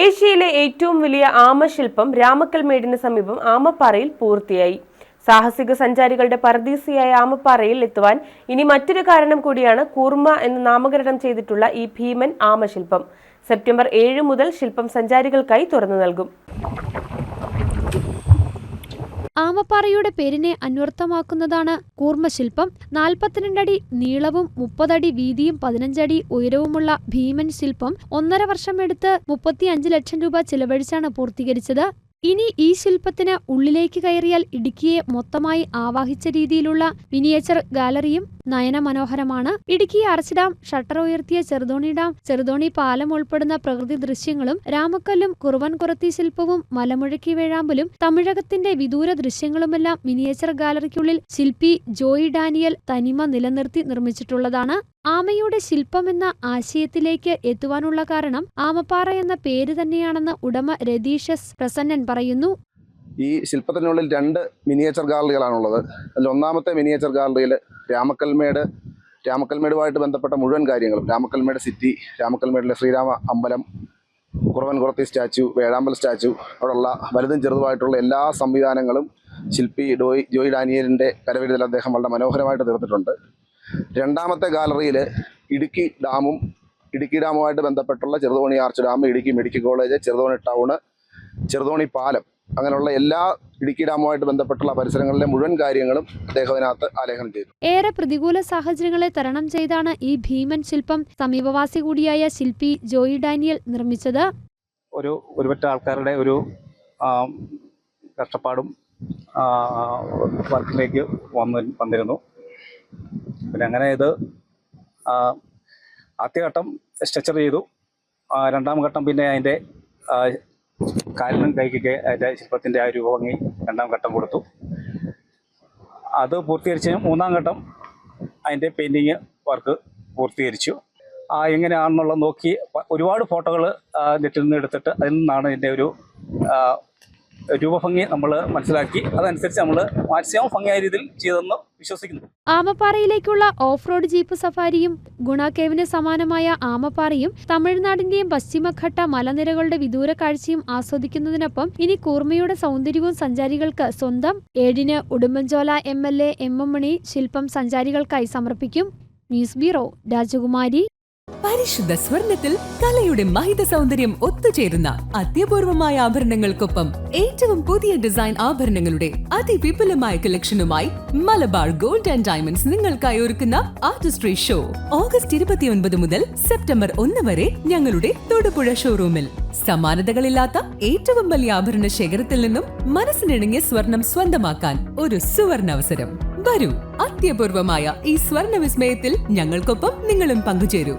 ഏഷ്യയിലെ ഏറ്റവും വലിയ ആമശില്പം രാമക്കൽമേടിന് സമീപം ആമപ്പാറയിൽ പൂർത്തിയായി. സാഹസിക സഞ്ചാരികളുടെ പറുദീസയായ ആമപ്പാറയിൽ എത്തുവാൻ ഇനി മറ്റൊരു കാരണം കൂടിയാണ് കൂർമ്മ എന്ന് നാമകരണം ചെയ്തിട്ടുള്ള ഈ ഭീമൻ ആമശില്പം. സെപ്റ്റംബർ 7 മുതൽ ശില്പം സഞ്ചാരികൾക്കായി തുറന്നു നൽകും. ആമപ്പാറയുടെ പേരിനെ അന്വർത്ഥമാക്കുന്നതാണ് കൂർമ്മശില്പം. 42 അടി നീളവും 30 അടി വീതിയും 15 അടി ഉയരവുമുള്ള ഭീമൻ ശില്പം 1.5 വർഷമെടുത്ത് 35 ലക്ഷം രൂപ ചിലവഴിച്ചാണ് പൂർത്തീകരിച്ചത്. ഇനി ഈ ശില്പത്തിന് ഉള്ളിലേക്ക് കയറിയാൽ ഇടുക്കിയെ മൊത്തമായി ആവാഹിച്ച രീതിയിലുള്ള മിനിയേച്ചർ ഗാലറിയും നയനമനോഹരമാണ്. ഇടുക്കി ആർച്ച് ഡാം, ഷട്ടർ ഉയർത്തിയ ചെറുതോണി ഡാം, ചെറുതോണി പാലം ഉൾപ്പെടുന്ന പ്രകൃതി ദൃശ്യങ്ങളും രാമക്കല്ലും കുറുവൻകുറത്തി ശില്പവും മലമുഴക്കി വേഴാമ്പലും തമിഴകത്തിന്റെ വിദൂര ദൃശ്യങ്ങളുമെല്ലാം മിനിയേച്ചർ ഗാലറിക്കുള്ളിൽ ശില്പി ജോയി ഡാനിയൽ തനിമ നിലനിർത്തി നിർമ്മിച്ചിട്ടുള്ളതാണ്. ആമയുടെ ശില്പമെന്ന ആശയത്തിലേക്ക് എത്തുവാനുള്ള കാരണം ആമപ്പാറ എന്ന പേര് തന്നെയാണെന്ന് ഉടമ രതീഷ് പ്രസന്നൻ പറയുന്നു. ഈ ശില്പത്തിനുള്ളിൽ 2 മിനിയേച്ചർ ഗാലറികളാണുള്ളത്. അതിൽ ഒന്നാമത്തെ മിനിയേച്ചർ ഗാലറിയിൽ രാമക്കൽമേടുമായിട്ട് ബന്ധപ്പെട്ട മുഴുവൻ കാര്യങ്ങളും, രാമക്കൽമേട് സിറ്റി, രാമക്കൽമേടിലെ ശ്രീരാമ അമ്പലം, കുറുവൻകുറത്തി സ്റ്റാച്ചു, വേഴാമ്പൽ സ്റ്റാച്ചു, അവിടെയുള്ള വലുതും ചെറുതുമായിട്ടുള്ള എല്ലാ സംവിധാനങ്ങളും ശില്പി ജോയി ഡാനിയലിൻ്റെ കരവിരുതിൽ അദ്ദേഹം വളരെ മനോഹരമായിട്ട് തീർത്തിട്ടുണ്ട്. രണ്ടാമത്തെ ഗാലറിയിൽ ഇടുക്കി ഡാമുമായിട്ട് ബന്ധപ്പെട്ടുള്ള Cheruthoni arch dam, Idukki medical college, Cheruthoni town, Cheruthoni പാലം, അങ്ങനെയുള്ള എല്ലാ ഇടുക്കി ഡാമുമായിട്ട് ബന്ധപ്പെട്ടുള്ള പരിസരങ്ങളിലെ മുഴുവൻ കാര്യങ്ങളും അദ്ദേഹത്തിനകത്ത് ആലേഖനം ചെയ്തു. ഏറെ പ്രതികൂല സാഹചര്യങ്ങളെ തരണം ചെയ്താണ് ഈ ഭീമൻ ശില്പം സമീപവാസി കൂടിയായ ശില്പി ജോയി ഡാനിയൽ നിർമ്മിച്ചത്. ഒരുപറ്റ ആൾക്കാരുടെ ഒരു കഷ്ടപ്പാടും വർക്കിലേക്ക് വന്നിരുന്നു. പിന്നെ അങ്ങനെ ഇത് ആദ്യഘട്ടം സ്ട്രക്ചർ ചെയ്തു. രണ്ടാം ഘട്ടം പിന്നെ അതിൻ്റെ കാലിനും കൈക്കൊക്കെ അതിൻ്റെ ശില്പത്തിൻ്റെ ആ രൂപഭംഗി രണ്ടാം ഘട്ടം കൊടുത്തു. അത് പൂർത്തീകരിച്ച് മൂന്നാം ഘട്ടം അതിൻ്റെ പെയിൻറ്റിങ് വർക്ക് പൂർത്തീകരിച്ചു. എങ്ങനെയാണെന്നുള്ളത് നോക്കി ഒരുപാട് ഫോട്ടോകൾ നെറ്റിൽ നിന്ന് എടുത്തിട്ട് അതിൽ നിന്നാണ് ഇതിൻ്റെ ഒരു രൂപഭംഗി നമ്മൾ മനസ്സിലാക്കി അതനുസരിച്ച് നമ്മൾ മാക്സിമം ഭംഗിയായ രീതിയിൽ ചെയ്തെന്ന് വിശ്വസിക്കുന്നു. ആമപ്പാറയിലേക്കുള്ള ഓഫ് റോഡ് ജീപ്പ് സഫാരിയും ഗുണ കേവിന് സമാനമായ ആമപ്പാറയും തമിഴ്നാടിന്റെയും പശ്ചിമഘട്ട മലനിരകളുടെ വിദൂര കാഴ്ചയും ആസ്വദിക്കുന്നതിനൊപ്പം ഇനി കൂർമ്മയുടെ സൗന്ദര്യവും സഞ്ചാരികൾക്ക് സ്വന്തം. 7 ഉടുമ്പൻചോല MLA MM മണി ശില്പം സഞ്ചാരികൾക്കായി സമർപ്പിക്കും. ന്യൂസ് ബ്യൂറോ, രാജകുമാരി. പരിശുദ്ധ സ്വർണത്തിൽ കലയുടെ മഹിത സൗന്ദര്യം ഒത്തുചേരുന്ന അത്യപൂർവമായ ആഭരണങ്ങൾക്കൊപ്പം ഏറ്റവും പുതിയ ഡിസൈൻ ആഭരണങ്ങളുടെ അതിവിപുലമായ കളക്ഷനുമായി മലബാർ ഗോൾഡ് ആൻഡ് ഡയമണ്ട്സ് നിങ്ങൾക്കായി ഒരുക്കുന്ന ആർട്ടിസ്ട്രി ഷോ ഓഗസ്റ്റ് 29 മുതൽ സെപ്റ്റംബർ 1 വരെ ഞങ്ങളുടെ തൊടുപുഴ ഷോറൂമിൽ. സമാനതകളില്ലാത്ത ഏറ്റവും വലിയ ആഭരണ ശേഖരത്തിൽ നിന്നും മനസ്സിനിണങ്ങിയ സ്വർണം സ്വന്തമാക്കാൻ ഒരു സുവർണ അവസരം. വരൂ, അത്യപൂർവമായ ഈ സ്വർണ വിസ്മയത്തിൽ ഞങ്ങൾക്കൊപ്പം നിങ്ങളും പങ്കുചേരൂ.